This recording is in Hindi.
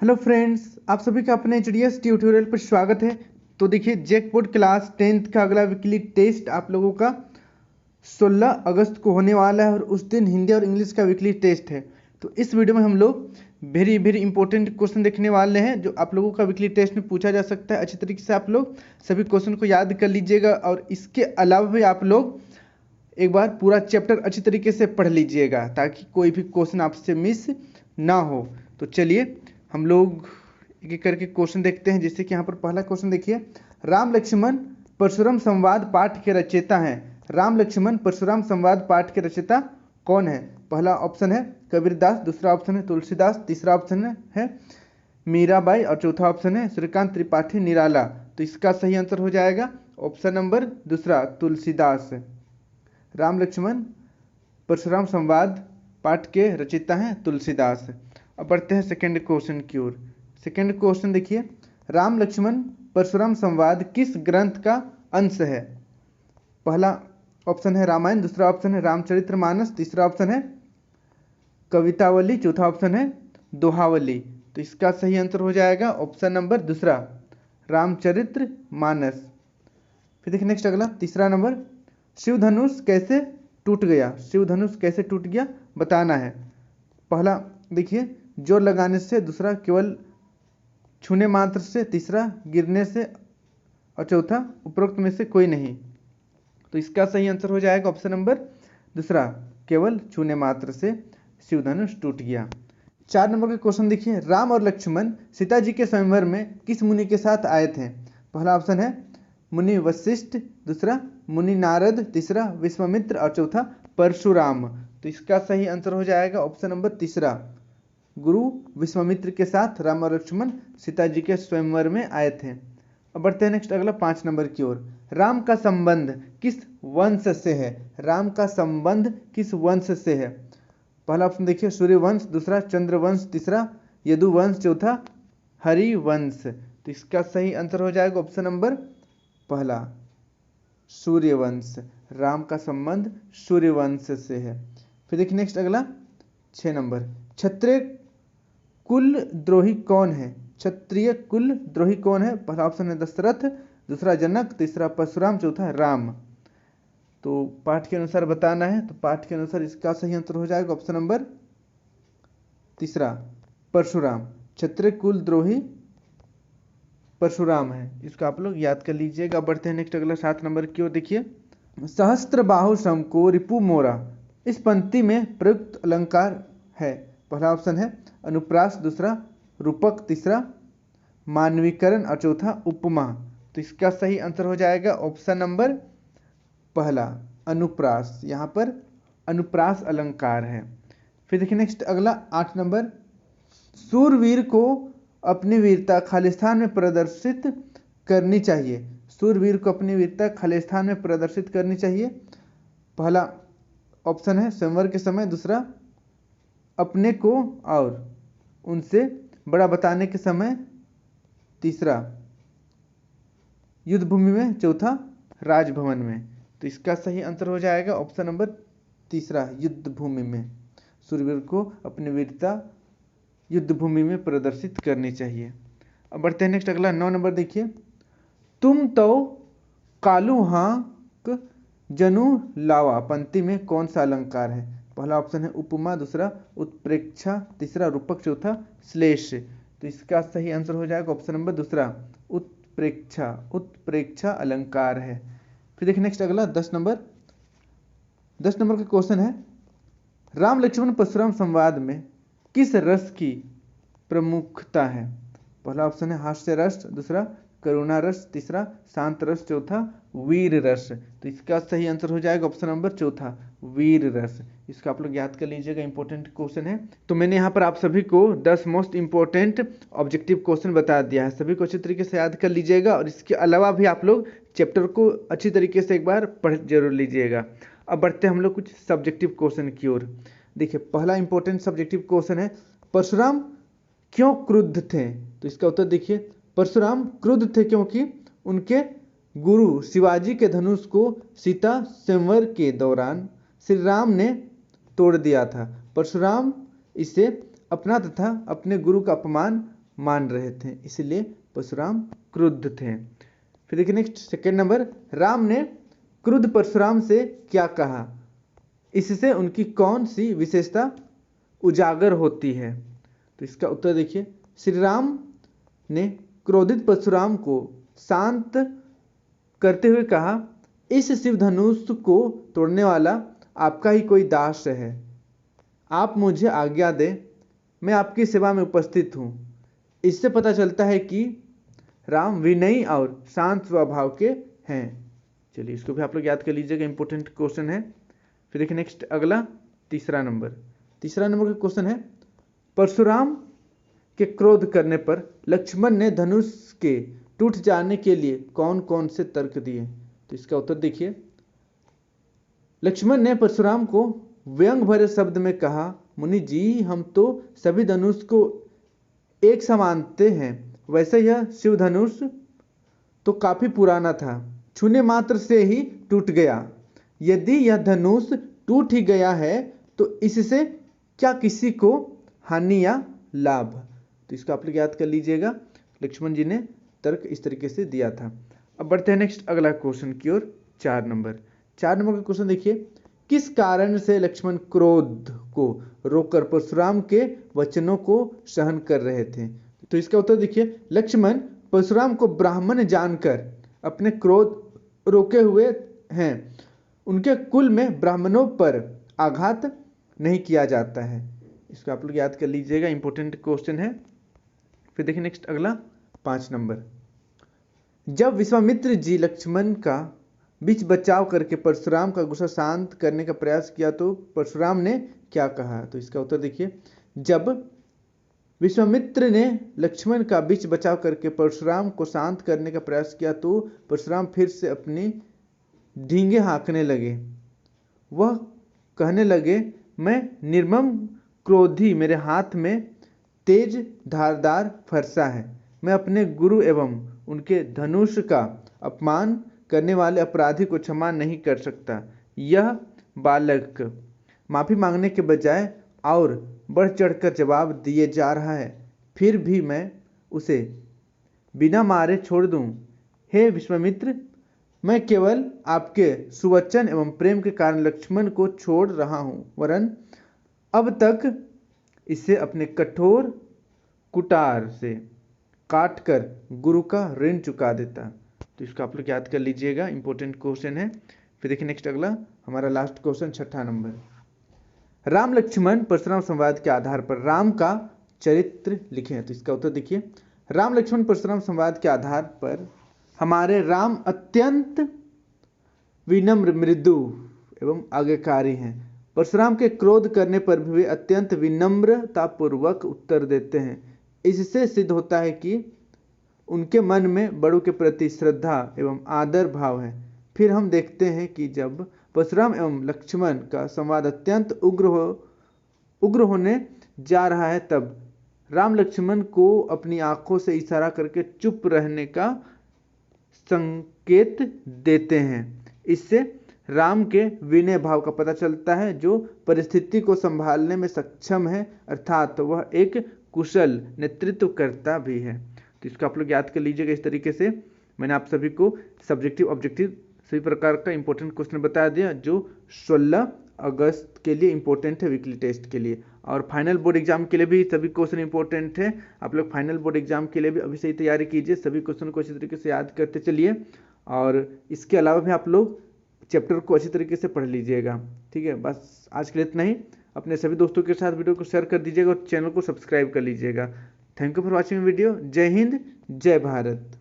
हेलो फ्रेंड्स, आप सभी का अपने एचडीएस ट्यूटोरियल पर स्वागत है। तो देखिए, जैकपॉट क्लास 10th का अगला वीकली टेस्ट आप लोगों का 16 अगस्त को होने वाला है और उस दिन हिंदी और इंग्लिश का वीकली टेस्ट है। तो इस वीडियो में हम लोग वेरी वेरी इंपॉर्टेंट क्वेश्चन देखने वाले हैं जो आप लोगों का वीकली टेस्ट में पूछा जा सकता है। अच्छी तरीके से आप लोग सभी क्वेश्चन को याद कर लीजिएगा और इसके अलावा भी आप लोग एक बार पूरा चैप्टर अच्छी तरीके से पढ़ लीजिएगा ताकि कोई भी क्वेश्चन आपसे मिस ना हो। तो चलिए हम लोग एक एक करके क्वेश्चन देखते हैं। जैसे कि यहाँ पर पहला क्वेश्चन देखिए, राम लक्ष्मण परशुराम संवाद पाठ के रचयिता हैं। राम लक्ष्मण परशुराम संवाद पाठ के रचयिता कौन है? पहला ऑप्शन है कबीरदास, दूसरा ऑप्शन है तुलसीदास, तीसरा ऑप्शन है मीराबाई और चौथा ऑप्शन है श्रीकांत त्रिपाठी निराला। तो इसका सही आंसर हो जाएगा ऑप्शन नंबर दूसरा, तुलसीदास। राम लक्ष्मण परशुराम संवाद पाठ के रचयिता हैं तुलसीदास। अब बढ़ते हैं सेकंड क्वेश्चन की ओर। सेकंड क्वेश्चन देखिए, राम लक्ष्मण परशुराम संवाद किस ग्रंथ का अंश है? पहला ऑप्शन है रामायण, दूसरा ऑप्शन है रामचरितमानस, तीसरा ऑप्शन है कवितावली, चौथा ऑप्शन है दोहावली। तो इसका सही आंसर हो जाएगा ऑप्शन नंबर दूसरा, रामचरितमानस। फिर देखिए नेक्स्ट अगला तीसरा नंबर, शिव धनुष कैसे टूट गया? शिव धनुष कैसे टूट गया बताना है। पहला देखिए जोर लगाने से, दूसरा केवल छूने मात्र से, तीसरा गिरने से और चौथा उपरोक्त में से कोई नहीं। तो इसका सही आंसर हो जाएगा ऑप्शन नंबर दूसरा, केवल छूने मात्र से शिव धनुष टूट गया। 4 नंबर का क्वेश्चन देखिए, राम और लक्ष्मण सीता जी के स्वयंवर में किस मुनि के साथ आए थे? पहला ऑप्शन है मुनि वशिष्ठ, दूसरा मुनि नारद, तीसरा विश्वामित्र और चौथा परशुराम। तो इसका सही आंसर हो जाएगा ऑप्शन नंबर तीसरा, गुरु विश्वामित्र के साथ राम और लक्ष्मण सीता जी के स्वयंवर में आए थे। अब बढ़ते हैं नेक्स्ट अगला 5 नंबर की ओर, राम का संबंध किस वंश से है? राम का संबंध किस वंश से है? पहला ऑप्शन देखिए सूर्यवंश, दूसरा चंद्रवंश, तीसरा यदुवंश, चौथा हरिवंश। तो इसका सही आंसर हो जाएगा ऑप्शन नंबर पहला, सूर्यवंश। राम का संबंध सूर्यवंश से है। फिर देखिए नेक्स्ट अगला 6 नंबर, क्षत्रिय कुल द्रोही कौन है? क्षत्रिय कुल द्रोही कौन है? पहला ऑप्शन है दशरथ, दूसरा जनक, तीसरा परशुराम, चौथा राम। तो पाठ के अनुसार बताना है। तो पाठ के अनुसार इसका सही आंसर हो जाएगा ऑप्शन नंबर तीसरा, परशुराम। क्षत्रिय कुल द्रोही परशुराम है, इसको आप लोग याद कर लीजिएगा। बढ़ते हैं नेक्स्ट अगला 7 नंबर की ओर देखिए, सहस्त्र बाहु सम को रिपु मोरा इस पंक्ति में प्रयुक्त अलंकार है। पहला ऑप्शन है अनुप्रास, दूसरा रूपक, तीसरा मानवीकरण और चौथा उपमा। तो इसका सही आंसर हो जाएगा ऑप्शन नंबर पहला, अनुप्रास। यहाँ पर अनुप्रास अलंकार है। फिर देखिए नेक्स्ट अगला 8 नंबर, सूरवीर को अपनी वीरता खालिस्तान में प्रदर्शित करनी चाहिए। सूरवीर को अपनी वीरता खालिस्तान में प्रदर्शित करनी चाहिए। पहला ऑप्शन है स्वयंवर के समय, दूसरा अपने को और उनसे बड़ा बताने के समय, तीसरा युद्ध भूमि में, चौथा राजभवन में। तो इसका सही आंसर हो जाएगा ऑप्शन नंबर तीसरा, युद्ध भूमि में। सूरवीर को अपनी वीरता युद्ध भूमि में प्रदर्शित करनी चाहिए। अब बढ़ते हैं नेक्स्ट अगला 9 नंबर देखिए, तुम तो कालू हाँक जनु लावा पंक्ति में कौन सा अलंकार है? पहला ऑप्शन है उपमा, दूसरा उत्प्रेक्षा, तीसरा रूपक, चौथा श्लेष। तो इसका सही आंसर हो जाएगा ऑप्शन नंबर दूसरा, उत्प्रेक्षा। उत्प्रेक्षा अलंकार है। फिर देखिए नेक्स्ट अगला 10 नंबर का क्वेश्चन है, राम लक्ष्मण परशुराम संवाद में किस रस की प्रमुखता है? पहला ऑप्शन है हास्य रस, दूसरा करुणा रस, तीसरा शांत रस, चौथा वीर रस। तो इसका सही आंसर हो जाएगा ऑप्शन नंबर चौथा, वीर रस। इसका आप लोग याद कर लीजिएगा, इंपॉर्टेंट क्वेश्चन है। तो मैंने यहाँ पर आप सभी को 10 मोस्ट इंपॉर्टेंट ऑब्जेक्टिव क्वेश्चन बता दिया है, सभी को अच्छी तरीके से याद कर लीजिएगा और इसके अलावा भी आप लोग चैप्टर को अच्छी तरीके से एक बार पढ़ जरूर लीजिएगा। अब बढ़ते हैं हम लोग कुछ सब्जेक्टिव क्वेश्चन की ओर। देखिए पहला इंपॉर्टेंट सब्जेक्टिव क्वेश्चन है, परशुराम क्यों क्रुद्ध थे? तो इसका उत्तर देखिए, परशुराम क्रुद्ध थे क्योंकि उनके गुरु शिवाजी के धनुष को सीता स्वयंवर के दौरान श्री राम ने तोड़ दिया था। परशुराम इसे अपना तथा अपने गुरु का अपमान मान रहे थे, इसलिए परशुराम क्रुद्ध थे। फिर देखिए नेक्स्ट सेकेंड नंबर, राम ने क्रुद्ध परशुराम से क्या कहा, इससे उनकी कौन सी विशेषता उजागर होती है। तो इसका उत्तर देखिए, श्री राम ने क्रोधित परशुराम को शांत करते हुए कहा, इस शिव धनुष को तोड़ने वाला आपका ही कोई दास है, आप मुझे आज्ञा दें, मैं आपकी सेवा में उपस्थित हूँ। इससे पता चलता है कि राम विनयी और शांत स्वभाव के हैं। चलिए इसको भी आप लोग याद कर लीजिएगा, इंपॉर्टेंट क्वेश्चन है। फिर देखिए नेक्स्ट अगला तीसरा नंबर का क्वेश्चन है, परशुराम के क्रोध करने पर लक्ष्मण ने धनुष के टूट जाने के लिए कौन कौन से तर्क दिए। तो इसका उत्तर देखिए, लक्ष्मण ने परशुराम को व्यंग भरे शब्द में कहा, मुनि जी हम तो सभी धनुष को एक सा मानते हैं, वैसे यह शिव धनुष तो काफी पुराना था, छूने मात्र से ही टूट गया। यदि यह धनुष टूट ही गया है तो इससे क्या किसी को हानि या लाभ। तो इसको आप लोग याद कर लीजिएगा, लक्ष्मण जी ने तर्क इस तरीके से दिया था। अब बढ़ते हैं नेक्स्ट अगला क्वेश्चन की ओर, 4 नंबर का क्वेश्चन देखिए, किस कारण से लक्ष्मण क्रोध को रोककर परशुराम के वचनों को सहन कर रहे थे। तो इसका उत्तर देखिए, लक्ष्मण परशुराम को ब्राह्मण जानकर अपने क्रोध रोके हुए हैं, उनके कुल में ब्राह्मणों पर आघात नहीं किया जाता है। इसको आप लोग याद कर लीजिएगा, इंपॉर्टेंट क्वेश्चन है। फिर देखिए नेक्स्ट अगला 5 नंबर, जब विश्वामित्र जी लक्ष्मण का बीच बचाव करके परशुराम का गुस्सा शांत करने का प्रयास किया तो परशुराम ने क्या कहा। तो इसका उत्तर देखिए, जब विश्वामित्र ने लक्ष्मण का बीच बचाव करके परशुराम को शांत करने का प्रयास किया तो परशुराम फिर से अपनी ढींगे हाँकने लगे। वह कहने लगे, मैं निर्मम क्रोधी, मेरे हाथ में तेज धारदार फरसा है, मैं अपने गुरु एवं उनके धनुष का अपमान करने वाले अपराधी को क्षमा नहीं कर सकता। यह बालक माफी मांगने के बजाय और बढ़ चढ़कर जवाब दिए जा रहा है, फिर भी मैं उसे बिना मारे छोड़ दूं। हे विश्वामित्र, मैं केवल आपके सुवचन एवं प्रेम के कारण लक्ष्मण को छोड़ रहा हूं, वरन अब तक इसे अपने कठोर कुटार से काटकर गुरु का ऋण चुका देता। तो इसको आप लोग याद कर लीजिएगा, इंपॉर्टेंट क्वेश्चन है। फिर देखिए नेक्स्ट अगला हमारा लास्ट क्वेश्चन 6 नंबर, राम लक्ष्मण परशुराम संवाद के आधार पर राम का चरित्र लिखें। तो इसका उत्तर देखिए, राम लक्ष्मण परशुराम संवाद के आधार पर हमारे राम अत्यंत विनम्र, मृदु एवं आज्ञाकारी हैं। परशुराम के क्रोध करने पर भी वे अत्यंत विनम्रता पूर्वक उत्तर देते हैं। इससे सिद्ध होता है कि उनके मन में बड़ों के प्रति श्रद्धा एवं आदर भाव है। फिर हम देखते हैं कि जब परशुराम एवं लक्ष्मण का संवाद अत्यंत उग्र होने जा रहा है, तब राम लक्ष्मण को अपनी आंखों से इशारा करके चुप रहने का संकेत देते हैं। इससे राम के विनय भाव का पता चलता है, जो परिस्थिति को संभालने में सक्षम है, अर्थात वह एक कुशल नेतृत्वकर्ता भी है। तो इसको आप लोग याद कर लीजिएगा। इस तरीके से मैंने आप सभी को सब्जेक्टिव ऑब्जेक्टिव सभी प्रकार का इंपॉर्टेंट क्वेश्चन बता दिया, जो 16 अगस्त के लिए इंपॉर्टेंट है, वीकली टेस्ट के लिए। और फाइनल बोर्ड एग्जाम के लिए भी सभी क्वेश्चन इंपॉर्टेंट है। आप लोग फाइनल बोर्ड एग्जाम के लिए भी अभी से ही तैयारी कीजिए, सभी क्वेश्चन को अच्छी तरीके से याद करते चलिए। और इसके अलावा भी आप लोग चैप्टर को अच्छी तरीके से पढ़ लीजिएगा। ठीक है, बस आज के लिए इतना ही। अपने सभी दोस्तों के साथ वीडियो को शेयर कर दीजिएगा और चैनल को सब्सक्राइब कर लीजिएगा। Thank you for watching video. जय हिंद, जय भारत।